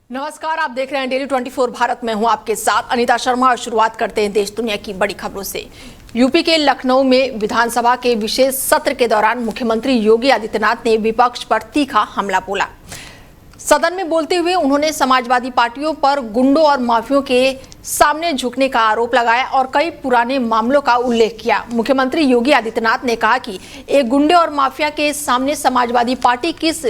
नमस्कार, आप देख रहे हैं डेली 24 भारत में हूं आपके साथ अनीता शर्मा। और शुरुआत करते हैं देश दुनिया की बड़ी खबरों से। यूपी के लखनऊ में विधानसभा के विशेष सत्र के दौरान मुख्यमंत्री योगी आदित्यनाथ ने विपक्ष पर तीखा हमला बोला। सदन में बोलते हुए उन्होंने समाजवादी पार्टियों पर गुंडों और माफियों के सामने झुकने का आरोप लगाया और कई पुराने मामलों का उल्लेख किया। मुख्यमंत्री योगी आदित्यनाथ ने कहा कि एक गुंडे और माफिया के सामने समाजवादी पार्टी किस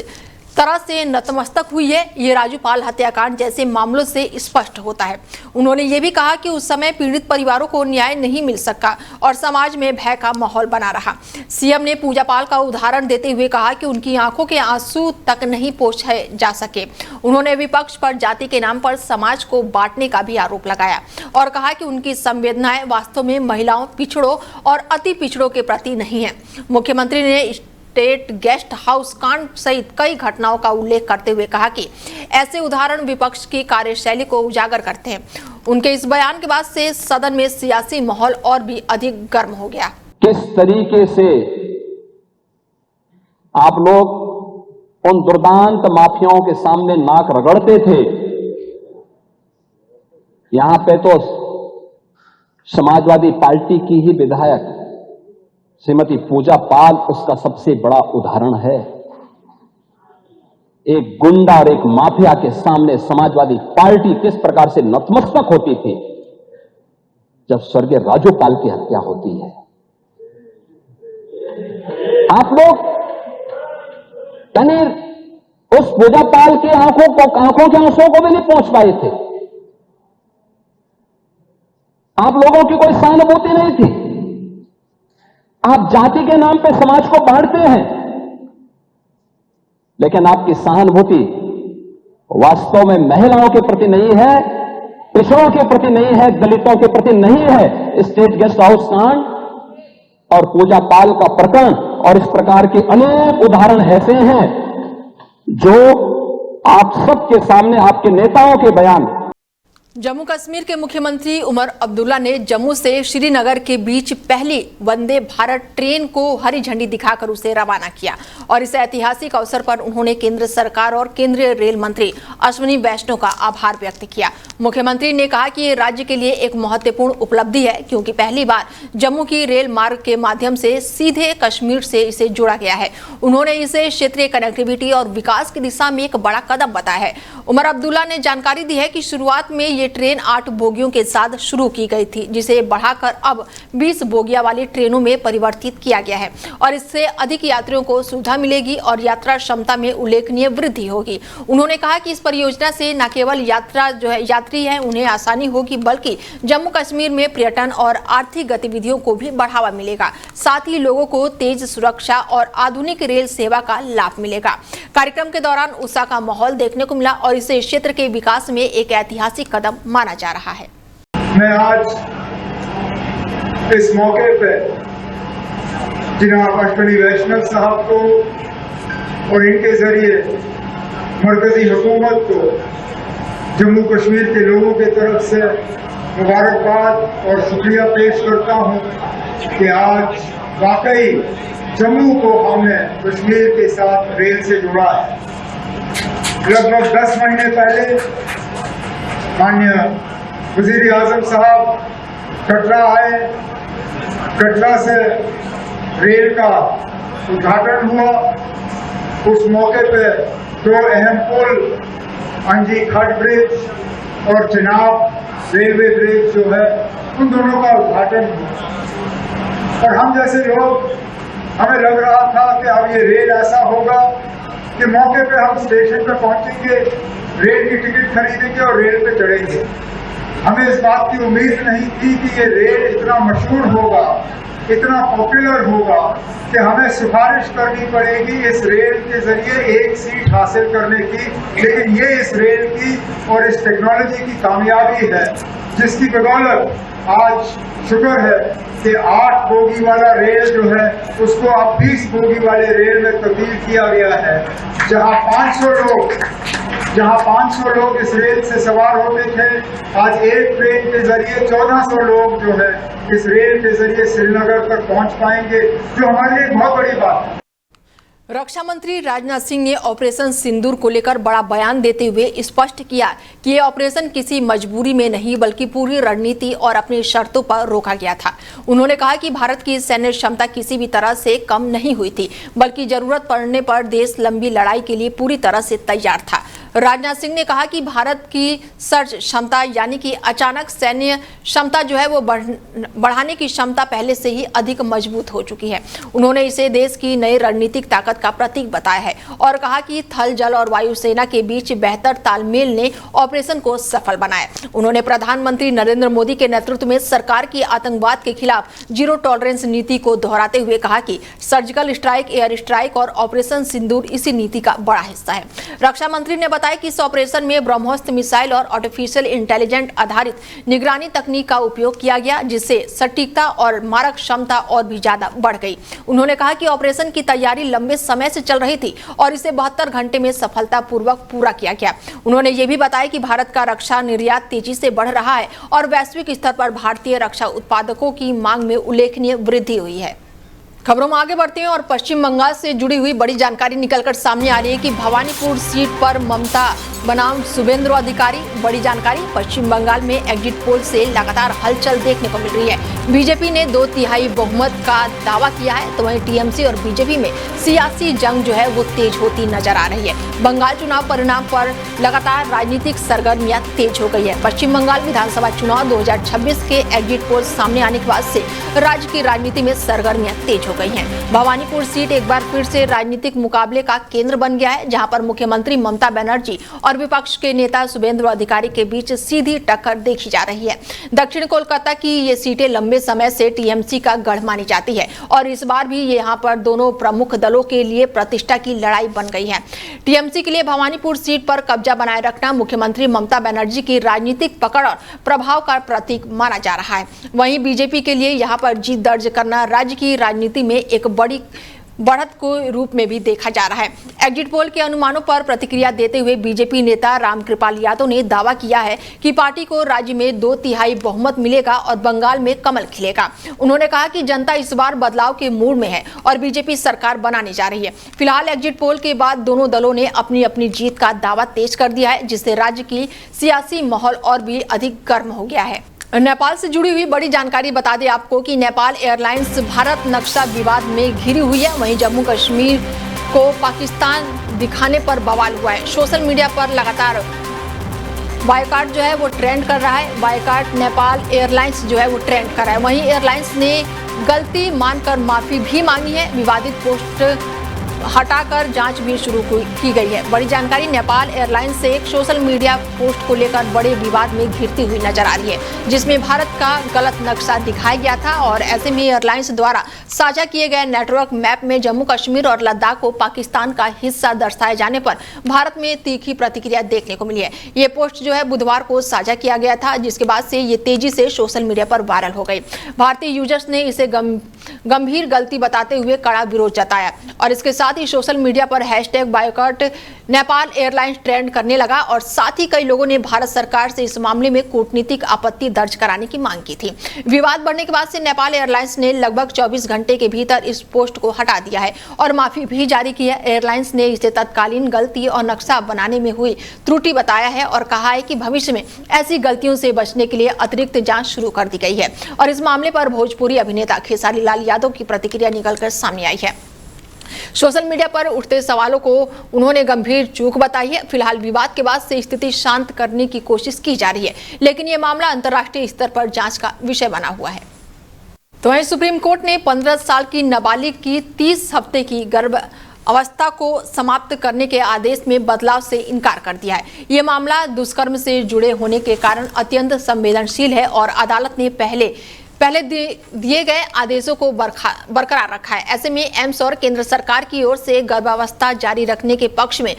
तरह से नतमस्तक हुई है, ये राजूपाल हत्याकांड जैसे मामलों से स्पष्ट होता है। उन्होंने ये भी कहा कि उस समय पीड़ित परिवारों को न्याय नहीं मिल सका और समाज में भय का माहौल बना रहा। सीएम ने पूजा पाल का उदाहरण देते हुए कहा कि उनकी आंखों के आंसू तक नहीं पोंछे जा सके। उन्होंने विपक्ष पर जाति के नाम पर समाज को बांटने का भी आरोप लगाया और कहा कि उनकी संवेदनाएं वास्तव में महिलाओं, पिछड़ों और अति पिछड़ों के प्रति नहीं है। मुख्यमंत्री ने स्टेट गेस्ट हाउस कांड सहित कई घटनाओं का उल्लेख करते हुए कहा कि ऐसे उदाहरण विपक्ष की कार्यशैली को उजागर करते हैं। उनके इस बयान के बाद से सदन में सियासी माहौल और भी अधिक गर्म हो गया। किस तरीके से आप लोग उन दुर्दांत माफियाओं के सामने नाक रगड़ते थे, यहां पे तो समाजवादी पार्टी की ही विधायक श्रीमती पूजा पाल उसका सबसे बड़ा उदाहरण है। एक गुंडा और एक माफिया के सामने समाजवादी पार्टी किस प्रकार से नतमस्तक होती थी जब स्वर्गीय राजूपाल की हत्या होती है। आप लोग उस पूजा पाल की आंखों के आंसुओं को भी नहीं पहुंच पाए थे। आप लोगों की कोई सहानुभूति नहीं थी। आप जाति के नाम पे समाज को बांटते हैं, लेकिन आपकी सहानुभूति वास्तव में महिलाओं के प्रति नहीं है, पिछड़ों के प्रति नहीं है, दलितों के प्रति नहीं है। स्टेट गेस्ट हाउस कांड और पूजा पाल का प्रकरण और इस प्रकार के अनेक उदाहरण ऐसे हैं जो आप सबके सामने आपके नेताओं के बयान। जम्मू कश्मीर के मुख्यमंत्री उमर अब्दुल्ला ने जम्मू से श्रीनगर के बीच पहली वंदे भारत ट्रेन को हरी झंडी दिखाकर उसे रवाना किया और इस ऐतिहासिक अवसर पर उन्होंने केंद्र सरकार और केंद्रीय रेल मंत्री अश्विनी वैष्णव का आभार व्यक्त किया। मुख्यमंत्री ने कहा कि ये राज्य के लिए एक महत्वपूर्ण उपलब्धि है क्योंकि पहली बार जम्मू की रेल मार्ग के माध्यम से सीधे कश्मीर से इसे जोड़ा गया है। उन्होंने इसे क्षेत्रीय कनेक्टिविटी और विकास की दिशा में एक बड़ा कदम बताया है। उमर अब्दुल्ला ने जानकारी दी है कि शुरुआत में ये ट्रेन 8 बोगियों के साथ शुरू की गई थी, जिसे बढ़ाकर अब 20 बोगियां वाली ट्रेनों में परिवर्तित किया गया है और इससे अधिक यात्रियों को सुविधा मिलेगी और यात्रा क्षमता में उल्लेखनीय वृद्धि होगी। उन्होंने कहा कि इस परियोजना से न केवल यात्री हैं उन्हें आसानी होगी, बल्कि जम्मू कश्मीर में पर्यटन और आर्थिक गतिविधियों को भी बढ़ावा मिलेगा। साथ ही लोगों को तेज सुरक्षा और आधुनिक रेल सेवा का लाभ मिलेगा। कार्यक्रम के दौरान उत्साह का माहौल देखने को मिला और इसे क्षेत्र के विकास में एक ऐतिहासिक कदम माना जा रहा है। मैं आज इस मौके पे जनाब अश्विनी वैष्णव साहब को और इनके जरिए मरकजी हुकूमत को जम्मू कश्मीर के लोगों की तरफ से मुबारकबाद और शुक्रिया पेश करता हूं कि आज वाकई जम्मू को हमने कश्मीर के साथ रेल से जोड़ा है। लगभग 10 महीने पहले माननीय वजीर आजम साहब कटरा आए। कटरा से रेल का उद्घाटन हुआ। उस मौके पे 2 अहम पुल, अंजी खट ब्रिज और चिनाब रेलवे ब्रिज जो है, उन दोनों का उद्घाटन हुआ। और हम जैसे लोग, हमें लग रहा था कि अब ये रेल ऐसा होगा कि मौके पे हम स्टेशन पे पहुंचेंगे, रेल की टिकट खरीदेंगे और रेल पे चढ़ेंगे। हमें इस बात की उम्मीद नहीं थी कि ये रेल इतना मशहूर होगा, इतना पॉपुलर होगा कि हमें सिफारिश करनी पड़ेगी इस रेल के जरिए एक सीट हासिल करने की। लेकिन ये इस रेल की और इस टेक्नोलॉजी की कामयाबी है जिसकी बदौलत आज शुक्र है कि 8 बोगी वाला रेल जो है उसको अब 20 बोगी वाले रेल में तब्दील किया गया है। जहां 500 लोग इस रेल से सवार होते थे, आज एक ट्रेन के जरिए 1400 लोग जो है इस रेल के जरिए श्रीनगर तक पहुंच पाएंगे, जो हमारे लिए बहुत बड़ी बात है। रक्षा मंत्री राजनाथ सिंह ने ऑपरेशन सिंदूर को लेकर बड़ा बयान देते हुए स्पष्ट किया कि ये ऑपरेशन किसी मजबूरी में नहीं बल्कि पूरी रणनीति और अपनी शर्तों पर रोका गया था। उन्होंने कहा कि भारत की सैन्य क्षमता किसी भी तरह से कम नहीं हुई थी, बल्कि जरूरत पड़ने पर देश लंबी लड़ाई के लिए पूरी तरह से तैयार था। राजनाथ सिंह ने कहा कि भारत की सर्ज क्षमता यानी कि अचानक सैन्य क्षमता जो है वो बढ़ाने की क्षमता पहले से ही अधिक मजबूत हो चुकी है। उन्होंने इसे देश की नई रणनीतिक ताकत का प्रतीक बताया है और कहा कि थल, जल और वायुसेना के बीच बेहतर तालमेल ने ऑपरेशन को सफल बनाया। उन्होंने प्रधानमंत्री नरेंद्र मोदी के नेतृत्व में सरकार की आतंकवाद के खिलाफ जीरो टॉलरेंस नीति को दोहराते हुए कहा कि सर्जिकल स्ट्राइक, एयर स्ट्राइक और ऑपरेशन सिंदूर इसी नीति का बड़ा हिस्सा है। रक्षा मंत्री ने बताया कि इस ऑपरेशन में ब्रह्मोस्त्र मिसाइल और आर्टिफिशियल इंटेलिजेंस आधारित निगरानी तकनीक का उपयोग किया गया, जिससे सटीकता और मारक क्षमता और भी ज्यादा बढ़ गई। उन्होंने कहा कि ऑपरेशन की तैयारी लंबे समय से चल रही थी और इसे 72 घंटे में सफलतापूर्वक पूरा किया गया। उन्होंने ये भी बताया कि भारत का रक्षा निर्यात तेजी से बढ़ रहा है और वैश्विक स्तर पर भारतीय रक्षा उत्पादकों की मांग में उल्लेखनीय वृद्धि हुई है। खबरों में आगे बढ़ते हैं और पश्चिम बंगाल से जुड़ी हुई बड़ी जानकारी निकलकर सामने आ रही है कि भवानीपुर सीट पर ममता बनाम शुभेंदु अधिकारी। बड़ी जानकारी, पश्चिम बंगाल में एग्जिट पोल से लगातार हलचल देखने को मिल रही है। बीजेपी ने 2/3 बहुमत का दावा किया है, तो वहीं टीएमसी और बीजेपी में सियासी जंग जो है वो तेज होती नजर आ रही है। बंगाल चुनाव परिणाम पर लगातार राजनीतिक सरगर्मियां तेज हो गई है। पश्चिम बंगाल विधानसभा चुनाव 2026 के एग्जिट पोल सामने आने के बाद से राज्य की राजनीति में सरगर्मियां तेज हो गई हैं। भवानीपुर सीट एक बार फिर से राजनीतिक मुकाबले का केंद्र बन गया है, जहां पर मुख्यमंत्री ममता बनर्जी और विपक्ष के नेता शुभेंदु अधिकारी के बीच सीधी टक्कर देखी जा रही है। दक्षिण कोलकाता की ये सीटें लंबे समय से टीएमसी का गढ़ मानी जाती है और इस बार भी यहाँ पर दोनों प्रमुख दलों के लिए प्रतिष्ठा की लड़ाई बन गई है। टीएमसी के लिए भवानीपुर सीट पर कब्जा बनाए रखना मुख्यमंत्री ममता बनर्जी की राजनीतिक पकड़ और प्रभाव का प्रतीक माना जा रहा है। वहीं बीजेपी के लिए यहाँ पर जीत दर्ज करना राज्य की राजनीति में एक बड़ी बढ़त को रूप में भी देखा जा रहा है। एग्जिट पोल के अनुमानों पर प्रतिक्रिया देते हुए बीजेपी नेता रामकृपाल यादव ने दावा किया है कि पार्टी को राज्य में 2/3 बहुमत मिलेगा और बंगाल में कमल खिलेगा। उन्होंने कहा कि जनता इस बार बदलाव के मूड में है और बीजेपी सरकार बनाने जा रही है। फिलहाल एग्जिट पोल के बाद दोनों दलों ने अपनी अपनी जीत का दावा तेज कर दिया है, जिससे राज्य की सियासी माहौल और भी अधिक गर्म हो गया है। नेपाल से जुड़ी हुई बड़ी जानकारी बता दें आपको कि नेपाल एयरलाइंस भारत नक्शा विवाद में घिरी हुई है। वहीं जम्मू कश्मीर को पाकिस्तान दिखाने पर बवाल हुआ है। सोशल मीडिया पर लगातार बायकॉट जो है वो ट्रेंड कर रहा है। बायकॉट नेपाल एयरलाइंस जो है वो ट्रेंड कर रहा है। वहीं एयरलाइंस ने गलती मानकर माफी भी मांगी है। विवादित पोस्ट हटाकर जांच भी शुरू की गई है। बड़ी जानकारी, नेपाल एयरलाइंस से एक सोशल मीडिया पोस्ट को लेकर बड़े विवाद में घिरती हुई नजर आ रही है, जिसमें भारत का गलत नक्शा दिखाया गया था और ऐसे में एयरलाइंस द्वारा साझा किए गए नेटवर्क मैप में जम्मू कश्मीर और लद्दाख को पाकिस्तान का हिस्सा दर्शाए जाने पर भारत में तीखी प्रतिक्रिया देखने को मिली है। ये पोस्ट जो है बुधवार को साझा किया गया था, जिसके बाद से ये तेजी से सोशल मीडिया पर वायरल हो गई। भारतीय यूजर्स ने इसे गंभीर गलती बताते हुए कड़ा विरोध जताया और इसके साथ ही सोशल मीडिया पर hashtag boycott Nepal airlines trend करने लगा और साथ ही कई लोगों ने भारत सरकार से इस मामले में कूटनीतिक आपत्ति दर्ज कराने की मांग की थी। विवाद बढ़ने के बाद से नेपाल एयरलाइंस ने लगभग 24 घंटे के भीतर इस पोस्ट को हटा दिया है और माफी भी जारी की है। एयरलाइंस ने इसे तत्कालीन गलती और नक्शा बनाने में हुई त्रुटि बताया है और कहा है कि भविष्य में ऐसी गलतियों से बचने के लिए अतिरिक्त जांच शुरू कर दी गई है। और इस मामले पर भोजपुरी अभिनेता खेसारी लाल यादव की प्रतिक्रिया निकलकर सामने आई है। सोशल मीडिया पर उठते सवालों को उन्होंने गंभीर चूक बताई है। फिलहाल विवाद के बाद से स्थिति शांत करने की कोशिश की जा रही है, लेकिन यह मामला अंतर्राष्ट्रीय स्तर पर जांच का विषय बना हुआ है। तो वहीं सुप्रीम कोर्ट ने 15 साल की नाबालिग की 30 हफ्ते की गर्भ अवस्था को समाप्त करने के आदेश में बदलाव से इनकार कर दिया है। ये मामला दुष्कर्म से जुड़े होने के कारण अत्यंत संवेदनशील है और अदालत ने पहले दिए गए आदेशों को बरकरार रखा है। ऐसे में एम्स और केंद्र सरकार की ओर से गर्भावस्था जारी रखने के पक्ष में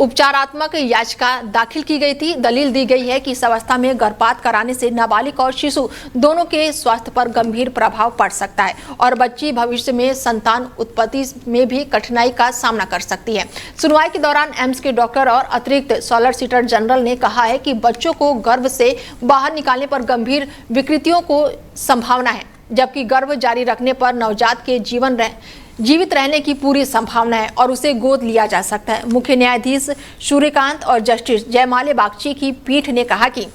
उपचारात्मक याचिका दाखिल की गई थी। दलील दी गई है कि इस अवस्था में गर्भपात कराने से नाबालिग और शिशु दोनों के स्वास्थ्य पर गंभीर प्रभाव पड़ सकता है और बच्ची भविष्य में संतान उत्पत्ति में भी कठिनाई का सामना कर सकती है। सुनवाई के दौरान एम्स के डॉक्टर और अतिरिक्त सॉलिसिटर जनरल ने कहा है कि बच्चों को गर्भ से बाहर निकालने पर गंभीर विकृतियों को संभावना है, जबकि गर्भ जारी रखने पर नवजात के जीवन जीवित रहने की पूरी संभावना है और उसे गोद लिया जा सकता है। मुख्य न्यायाधीश सूर्यकांत और जस्टिस जयमाल्या बागची की पीठ ने कहा कि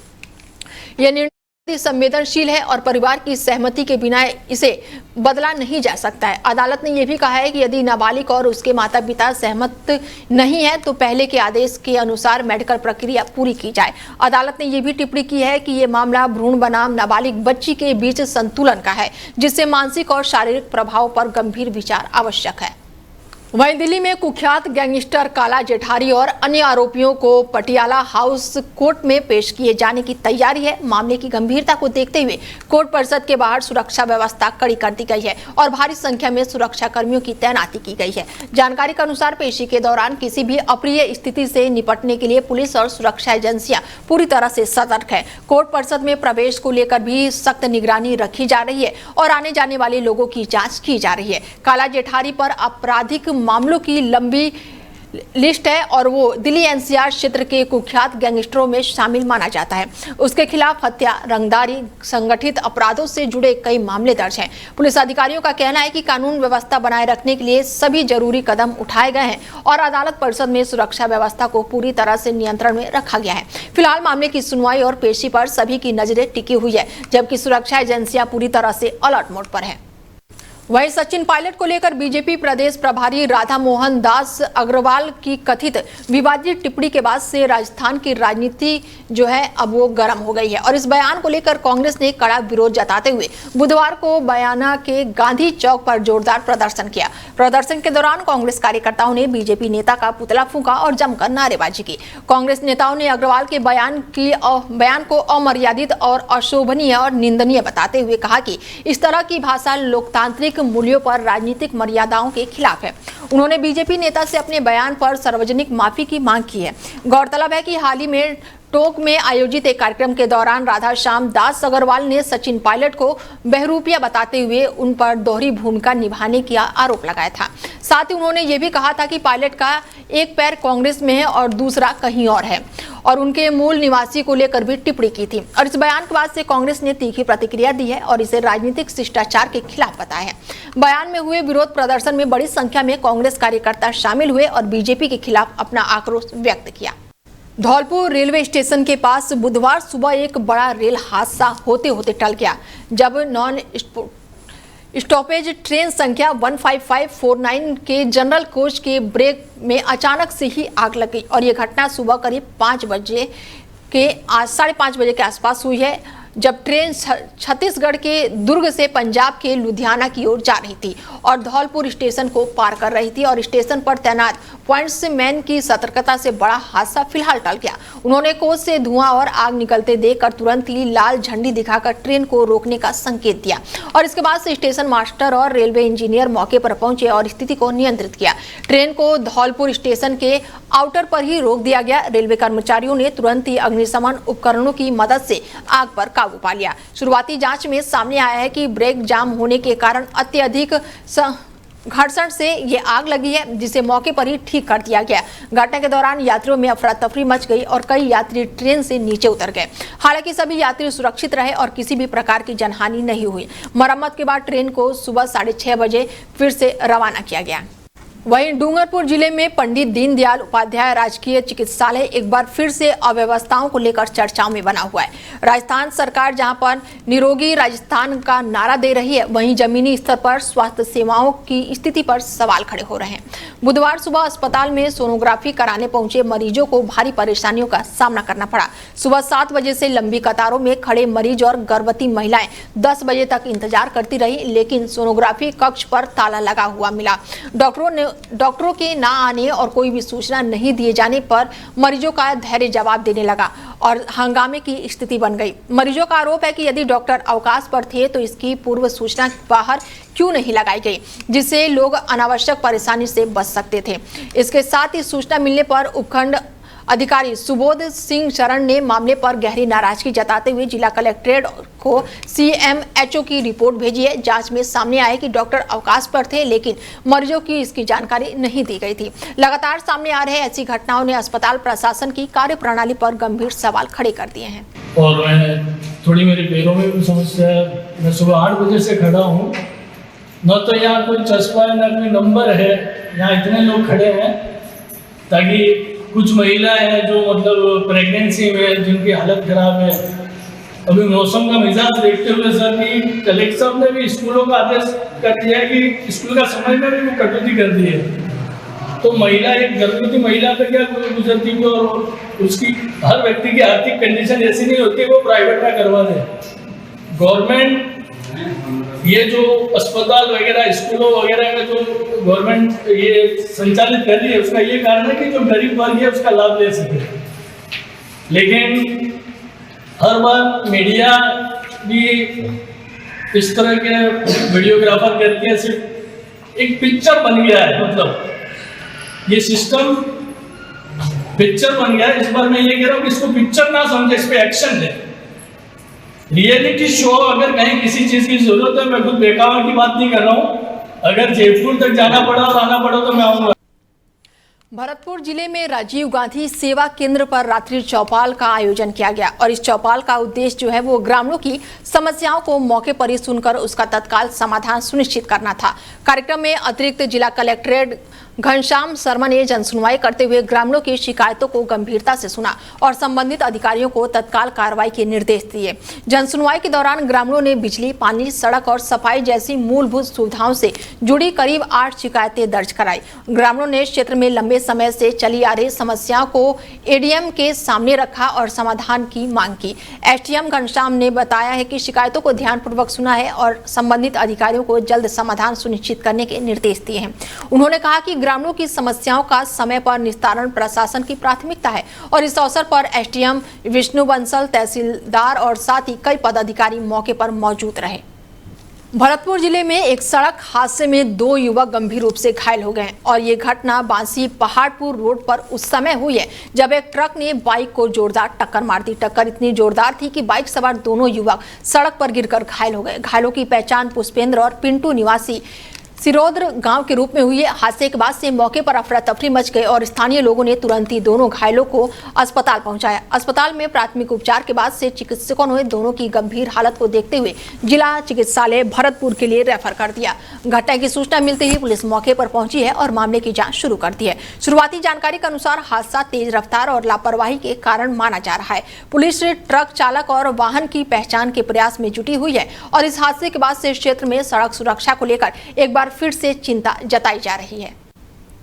यह निर्णय संवेदनशील है और परिवार की सहमति के बिना इसे बदला नहीं जा सकता है। अदालत ने यह भी कहा है कि यदि नाबालिग और उसके माता पिता सहमत नहीं है तो पहले के आदेश के अनुसार मेडिकल प्रक्रिया पूरी की जाए। अदालत ने यह भी टिप्पणी की है कि यह मामला भ्रूण बनाम नाबालिग बच्ची के बीच संतुलन का है, जिससे मानसिक और शारीरिक प्रभाव पर गंभीर विचार आवश्यक है। वहीं दिल्ली में कुख्यात गैंगस्टर काला जेठारी और अन्य आरोपियों को पटियाला हाउस कोर्ट में पेश किए जाने की तैयारी है। मामले की गंभीरता को देखते हुए कोर्ट परिसर के बाहर सुरक्षा व्यवस्था कड़ी कर दी गई है और भारी संख्या में सुरक्षा कर्मियों की तैनाती की गई है। जानकारी के अनुसार पेशी के दौरान किसी भी अप्रिय स्थिति से निपटने के लिए पुलिस और सुरक्षा एजेंसियां पूरी तरह से सतर्क है। कोर्ट परिसर में प्रवेश को लेकर भी सख्त निगरानी रखी जा रही है और आने जाने वाले लोगों की जाँच की जा रही है। काला जेठारी पर आपराधिक मामलों की लंबी लिस्ट है और वो दिल्ली एनसीआर क्षेत्र के कुख्यात गैंगस्टरों में शामिल माना जाता है। उसके खिलाफ हत्या, रंगदारी, संगठित अपराधों से जुड़े कई मामले दर्ज हैं। पुलिस अधिकारियों का कहना है कि कानून व्यवस्था बनाए रखने के लिए सभी जरूरी कदम उठाए गए हैं और अदालत परिसर में सुरक्षा व्यवस्था को पूरी तरह से नियंत्रण में रखा गया है। फिलहाल मामले की सुनवाई और पेशी पर सभी की नजरें टिकी हुई है, जबकि सुरक्षा एजेंसियां पूरी तरह से अलर्ट मोड पर है। वहीं सचिन पायलट को लेकर बीजेपी प्रदेश प्रभारी राधा मोहन दास अग्रवाल की कथित विवादित टिप्पणी के बाद से राजस्थान की राजनीति जो है अब वो गर्म हो गई है और इस बयान को लेकर कांग्रेस ने कड़ा विरोध जताते हुए बुधवार को बयाना के गांधी चौक पर जोरदार प्रदर्शन किया। प्रदर्शन के दौरान कांग्रेस कार्यकर्ताओं ने बीजेपी नेता का पुतला फूंका और जमकर नारेबाजी की। कांग्रेस नेताओं ने अग्रवाल के बयान को अमर्यादित और अशोभनीय और निंदनीय बताते हुए कहा कि इस तरह की भाषा लोकतांत्रिक मूल्यों पर राजनीतिक मर्यादाओं के खिलाफ है। उन्होंने बीजेपी नेता से अपने बयान पर सार्वजनिक माफी की मांग की है। गौरतलब है कि हाल ही में टोंक में आयोजित एक कार्यक्रम के दौरान राधा श्याम दास अग्रवाल ने सचिन पायलट को बहरूपिया बताते हुए उन पर दोहरी भूमिका निभाने का आरोप लगाया था। साथ ही उन्होंने ये भी कहा था कि पायलट का एक पैर कांग्रेस में है और दूसरा कहीं और है और उनके मूल निवासी को लेकर भी टिप्पणी की थी और इस बयान के बाद से कांग्रेस ने तीखी प्रतिक्रिया दी है और इसे राजनीतिक शिष्टाचार के खिलाफ बताया है। बयान में हुए विरोध प्रदर्शन में बड़ी संख्या में कांग्रेस कार्यकर्ता शामिल हुए और बीजेपी के खिलाफ अपना आक्रोश व्यक्त किया। धौलपुर रेलवे स्टेशन के पास बुधवार सुबह एक बड़ा रेल हादसा होते होते टल गया, जब नॉन स्टॉपेज ट्रेन संख्या 15549 के जनरल कोच के ब्रेक में अचानक से ही आग लग गई और यह घटना सुबह करीब 5:30 बजे के आसपास हुई है, जब ट्रेन छत्तीसगढ़ के दुर्ग से पंजाब के लुधियाना की ओर जा रही थी और धौलपुर स्टेशन को पार कर रही थी और स्टेशन पर तैनात पॉइंट्समैन की सतर्कता से बड़ा हादसा फिलहाल टल गया। उन्होंने कोच से धुआं और आग निकलते देखकर तुरंत ही लाल झंडी दिखाकर ट्रेन को रोकने का संकेत दिया और इसके बाद से स्टेशन मास्टर और रेलवे इंजीनियर मौके पर पहुंचे और स्थिति को नियंत्रित किया। ट्रेन को धौलपुर स्टेशन के आउटर पर ही रोक दिया गया। रेलवे कर्मचारियों ने तुरंत ही अग्निशमन उपकरणों की मदद से आग पर काबू पा लिया। शुरुआती जांच में सामने आया है कि ब्रेक जाम होने के कारण अत्यधिक घर्षण से ये आग लगी है, जिसे मौके पर ही ठीक कर दिया गया। घटना के दौरान यात्रियों में अफरा तफरी मच गई और कई यात्री ट्रेन से नीचे उतर गए। हालांकि सभी यात्री सुरक्षित रहे और किसी भी प्रकार की जनहानि नहीं हुई। मरम्मत के बाद ट्रेन को सुबह 6:30 बजे फिर से रवाना किया गया। वहीं डूंगरपुर जिले में पंडित दीनदयाल उपाध्याय राजकीय चिकित्सालय एक बार फिर से अव्यवस्थाओं को लेकर चर्चाओं में बना हुआ है। राजस्थान सरकार जहां पर निरोगी राजस्थान का नारा दे रही है, वहीं जमीनी स्तर पर स्वास्थ्य सेवाओं की स्थिति पर सवाल खड़े हो रहे हैं। बुधवार सुबह अस्पताल में सोनोग्राफी कराने पहुंचे मरीजों को भारी परेशानियों का सामना करना पड़ा। सुबह 7 बजे से लंबी कतारों में खड़े मरीज और गर्भवती महिलाएं 10 बजे तक इंतजार करती रही, लेकिन सोनोग्राफी कक्ष पर ताला लगा हुआ मिला। डॉक्टरों के ना आने और कोई भी सूचना नहीं दिए जाने पर मरीजों का धैर्य जवाब देने लगा और हंगामे की स्थिति बन गई। मरीजों का आरोप है कि यदि डॉक्टर अवकाश पर थे तो इसकी पूर्व सूचना बाहर क्यों नहीं लगाई गई, जिससे लोग अनावश्यक परेशानी से बच सकते थे। इसके साथ ही सूचना मिलने पर उपखंड अधिकारी सुबोध सिंह शरण ने मामले पर गहरी नाराजगी जताते हुए जिला कलेक्ट्रेट को CMHO की रिपोर्ट भेजी है। जांच में सामने आया कि डॉक्टर अवकाश पर थे, लेकिन मरीजों की इसकी जानकारी नहीं दी गई थी। लगातार सामने आ रहे ऐसी घटनाओं ने अस्पताल प्रशासन की कार्यप्रणाली पर गंभीर सवाल खड़े कर दिए हैं। और थोड़ी मेरे पैरों में भी समस्या है। मैं सुबह 8 बजे से खड़ा हूँ, न तो यहाँ कोई चश्मा है ना कोई नंबर है, यहाँ इतने लोग खड़े हैं ताकि कुछ महिलाएं हैं जो मतलब प्रेगनेंसी में है, जिनकी हालत खराब है। अभी मौसम का मिजाज देखते हुए सर कि कलेक्टर साहब ने भी स्कूलों का आदेश कर दिया है कि स्कूल का समय में भी वो कटौती कर दी है। तो महिला, एक गर्भवती महिला पे क्या गुजरती है और उसकी हर व्यक्ति की आर्थिक कंडीशन ऐसी नहीं होती वो प्राइवेट में करवा दे। गवर्नमेंट ये जो अस्पताल वगैरह स्कूलों वगैरह में जो गवर्नमेंट ये संचालित कर रही है उसका ये कारण है कि जो गरीब वर्ग है उसका लाभ ले सके। लेकिन हर बार मीडिया भी इस तरह के वीडियोग्राफर करके सिर्फ एक पिक्चर बन गया है, मतलब ये सिस्टम पिक्चर बन गया है। इस बार मैं ये कह रहा हूँ कि इसको पिक्चर ना समझे, इस पे एक्शन ले। रियलिटी शो अगर कहीं किसी चीज की जरूरत है, मैं खुद बेकावा की बात नहीं कर रहा हूँ, अगर जयपुर तक जाना पड़ा और आना पड़ा तो मैं आऊंगा। भरतपुर जिले में राजीव गांधी सेवा केंद्र पर रात्रि चौपाल का आयोजन किया गया और इस चौपाल का उद्देश्य जो है वो ग्रामीणों की समस्याओं को मौके पर ही सुनकर उसका तत्काल समाधान सुनिश्चित करना था। कार्यक्रम में अतिरिक्त जिला कलेक्ट्रेट घनश्याम शर्मा ने जनसुनवाई करते हुए ग्रामीणों की शिकायतों को गंभीरता से सुना और संबंधित अधिकारियों को तत्काल कार्रवाई के निर्देश दिए। जनसुनवाई के दौरान ग्रामीणों ने बिजली, पानी, सड़क और सफाई जैसी मूलभूत सुविधाओं से जुड़ी करीब 8 शिकायतें दर्ज कराई। ग्रामीणों ने क्षेत्र में लंबे समय से चली आ रही समस्याओं को एडीएम के सामने रखा और समाधान की मांग की। एसडीएम घनश्याम ने बताया है कि शिकायतों को ध्यानपूर्वक सुना है और संबंधित अधिकारियों को जल्द समाधान सुनिश्चित करने के निर्देश दिए हैं। उन्होंने कहा कि ग्रामीणों की समस्याओं का समय पर निस्तारण प्रशासन की प्राथमिकता है और इस अवसर पर एसडीएम विष्णु बंसल, तहसीलदार और साथ ही कई पदाधिकारी मौके पर मौजूद रहे। भरतपुर जिले में एक सड़क हादसे में 2 युवक गंभीर रूप से घायल हो गए और ये घटना बांसी पहाड़पुर रोड पर उस समय हुई है जब एक ट्रक ने बाइक को जोरदार टक्कर मार दी। टक्कर इतनी जोरदार थी कि बाइक सवार दोनों युवक सड़क पर गिरकर घायल हो गए। घायलों की पहचान पुष्पेंद्र और पिंटू निवासी सिरोद्र गांव के रूप में हुई है। हादसे के बाद से मौके पर अफरा तफरी मच गई और स्थानीय लोगों ने तुरंत ही दोनों घायलों को अस्पताल पहुंचाया। अस्पताल में प्राथमिक उपचार के बाद से चिकित्सकों ने दोनों की गंभीर हालत को देखते हुए जिला चिकित्सालय भरतपुर के लिए रेफर कर दिया। घटना की सूचना मिलते ही पुलिस मौके पर पहुंची है और मामले की जाँच शुरू कर दी है। शुरुआती जानकारी के अनुसार हादसा तेज रफ्तार और लापरवाही के कारण माना जा रहा है। पुलिस ट्रक चालक और वाहन की पहचान के प्रयास में जुटी हुई है और इस हादसे के बाद से क्षेत्र में सड़क सुरक्षा को लेकर एक बार फिर से चिंता जताई जा रही है।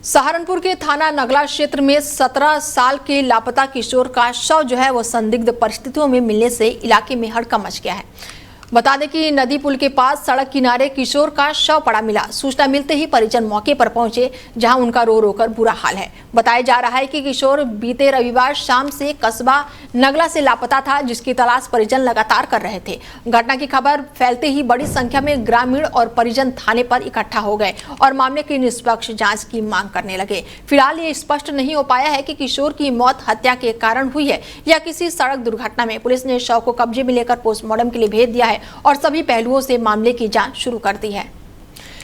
सहारनपुर के थाना नगला क्षेत्र में 17 साल के लापता किशोर का शव जो है वो संदिग्ध परिस्थितियों में मिलने से इलाके में हड़कंप मच गया है। बता दें कि नदी पुल के पास सड़क किनारे किशोर का शव पड़ा मिला। सूचना मिलते ही परिजन मौके पर पहुंचे जहां उनका रो रो कर बुरा हाल है। बताया जा रहा है कि किशोर बीते रविवार शाम से कस्बा नगला से लापता था, जिसकी तलाश परिजन लगातार कर रहे थे। घटना की खबर फैलते ही बड़ी संख्या में ग्रामीण और परिजन थाने पर इकट्ठा हो गए और मामले की निष्पक्ष जांच की मांग करने लगे। फिलहाल ये स्पष्ट नहीं हो पाया है कि किशोर की मौत हत्या के कारण हुई है या किसी सड़क दुर्घटना में। पुलिस ने शव को कब्जे में लेकर पोस्टमार्टम के लिए भेज दिया है और सभी पहलुओं से मामले की जांच शुरू कर दी है।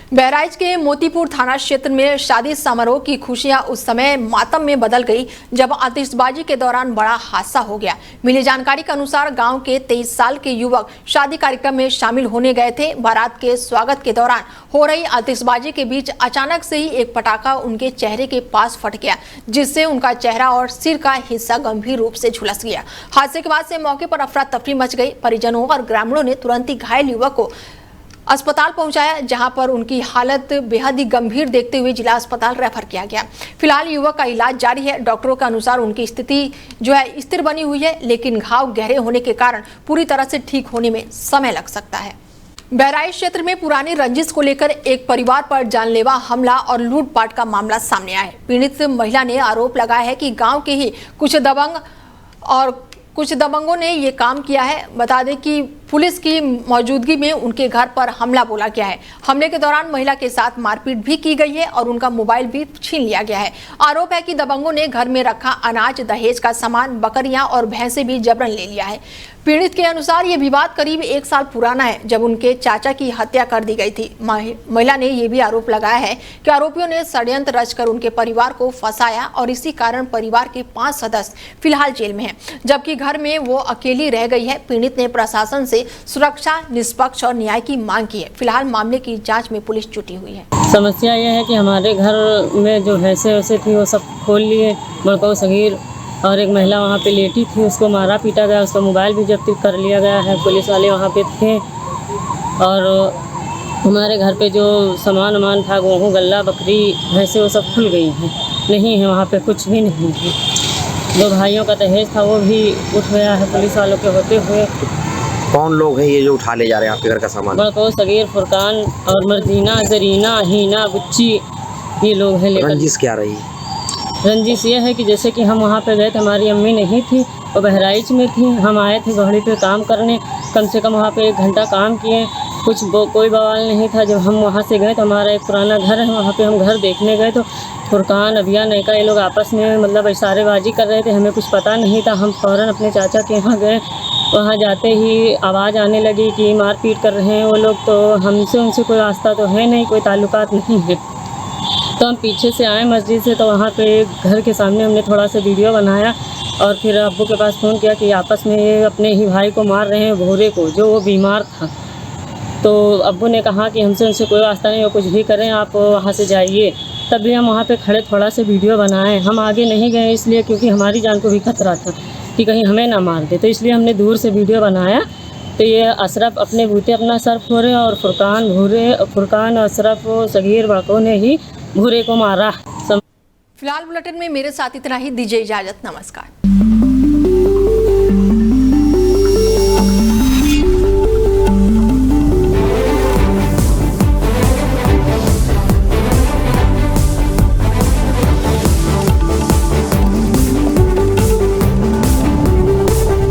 बहराइच के मोतीपुर थाना क्षेत्र में शादी समारोह की खुशियां उस समय मातम में बदल गई जब आतिशबाजी के दौरान बड़ा हादसा हो गया। मिली जानकारी के अनुसार गांव के 23 साल के युवक शादी कार्यक्रम में शामिल होने गए थे। बारात के स्वागत के दौरान हो रही आतिशबाजी के बीच अचानक से ही एक पटाखा उनके चेहरे के पास फट गया, जिससे उनका चेहरा और सिर का हिस्सा गंभीर रूप से झुलस गया। हादसे के बाद से मौके पर अफरा तफरी मच गई। परिजनों और ग्रामीणों ने तुरंत ही घायल युवक को अस्पताल पहुंचाया, जहां पर उनकी हालत बेहद ही गंभीर देखते हुए जिला अस्पताल रेफर किया गया। फिलहाल युवक का इलाज जारी है। डॉक्टरों के अनुसार उनकी स्थिति जो है स्थिर बनी हुई है, लेकिन घाव गहरे होने के कारण पूरी तरह से ठीक होने में समय लग सकता है। बहराइच क्षेत्र में पुरानी रंजिश को लेकर एक परिवार पर जानलेवा हमला और लूटपाट का मामला सामने आया है। पीड़ित महिला ने आरोप लगाया है कि गाँव के ही कुछ दबंगों ने ये काम किया है। बता दें कि पुलिस की मौजूदगी में उनके घर पर हमला बोला गया है। हमले के दौरान महिला के साथ मारपीट भी की गई है और उनका मोबाइल भी छीन लिया गया है। आरोप है कि दबंगों ने घर में रखा अनाज, दहेज का सामान, बकरियां और भैंसे भी जबरन ले लिया है। पीड़ित के अनुसार ये विवाद करीब 1 साल पुराना है, जब उनके चाचा की हत्या कर दी गई थी। महिला ने यह भी आरोप लगाया है कि आरोपियों ने षड्यंत्र रचकर उनके परिवार को फंसाया और इसी कारण परिवार के 5 सदस्य फिलहाल जेल में हैं, जबकि घर में वो अकेली रह गई है। पीड़ित ने प्रशासन से से सुरक्षा, निष्पक्ष और न्याय की मांग की है। फिलहाल मामले की जांच में पुलिस जुटी हुई है। समस्या ये है कि हमारे घर में जो भैंसे वैसे थी वो सब खोल लिए, बड़काऊ सगीर और एक महिला वहाँ पे लेटी थी, उसको मारा पीटा गया, उसका मोबाइल भी जब्त कर लिया गया है। पुलिस वाले वहाँ पे थे और हमारे घर पे जो सामान था, गेहूँ, गल्ला, बकरी, भैंसे वो सब खुल गई हैं, नहीं है वहाँ पे कुछ भी नहीं है। 2 भाइयों का दहेज था वो भी उठ गया है पुलिस वालों के होते हुए। कौन लोग हैं ये जो उठा ले जा रहे हैं आपके घर का सामान? बड़काऊ सगीर, फुरकान और मर्जीना, जरीना, हीना, गुच्ची, ये लोग हैं लेकर। रंजिश क्या रही? रंजिश ये है कि जैसे कि हम वहाँ पे गए थे, हमारी अम्मी नहीं थी, वो बहराइच में थी, हम आए थे घोड़ी पे काम करने, कम से कम वहाँ पे 1 घंटा काम किए, कोई बवाल नहीं था। जब हम वहाँ से गए तो हमारा एक पुराना घर है, वहाँ पे हम घर देखने गए तो फुरकान, अबिया, नैका ये लोग आपस में मतलब इशारेबाजी कर रहे थे, हमें कुछ पता नहीं था। हम फ़ौरन अपने चाचा के यहाँ गए, वहाँ जाते ही आवाज़ आने लगी कि मारपीट कर रहे हैं वो लोग, तो हमसे उनसे कोई वास्ता तो है नहीं, कोई ताल्लुकात नहीं है। तो हम पीछे से आए मस्जिद से, तो वहाँ पे घर के सामने हमने थोड़ा सा वीडियो बनाया और फिर अब्बू के पास फ़ोन किया कि आपस में ये अपने ही भाई को मार रहे हैं, भोरे को, जो वो बीमार था। तो अब्बू ने कहा कि हमसे उनसे कोई वास्ता नहीं, वो कुछ भी करें, आप वहाँ से जाइए। तब भी हम वहाँ पे खड़े थोड़ा सा वीडियो बनाए। हम आगे नहीं गए इसलिए क्योंकि हमारी जान को भी खतरा था कि कहीं हमें ना मार दे, तो इसलिए हमने दूर से वीडियो बनाया। तो ये अशरफ अपने बूते अपना सर फोड़े और फुरकान, अशरफ, सगीर, बड़काऊ ने ही भूरे को मारा। फिलहाल बुलेटिन में मेरे साथ इतना ही। दीजिए इजाजत, नमस्कार।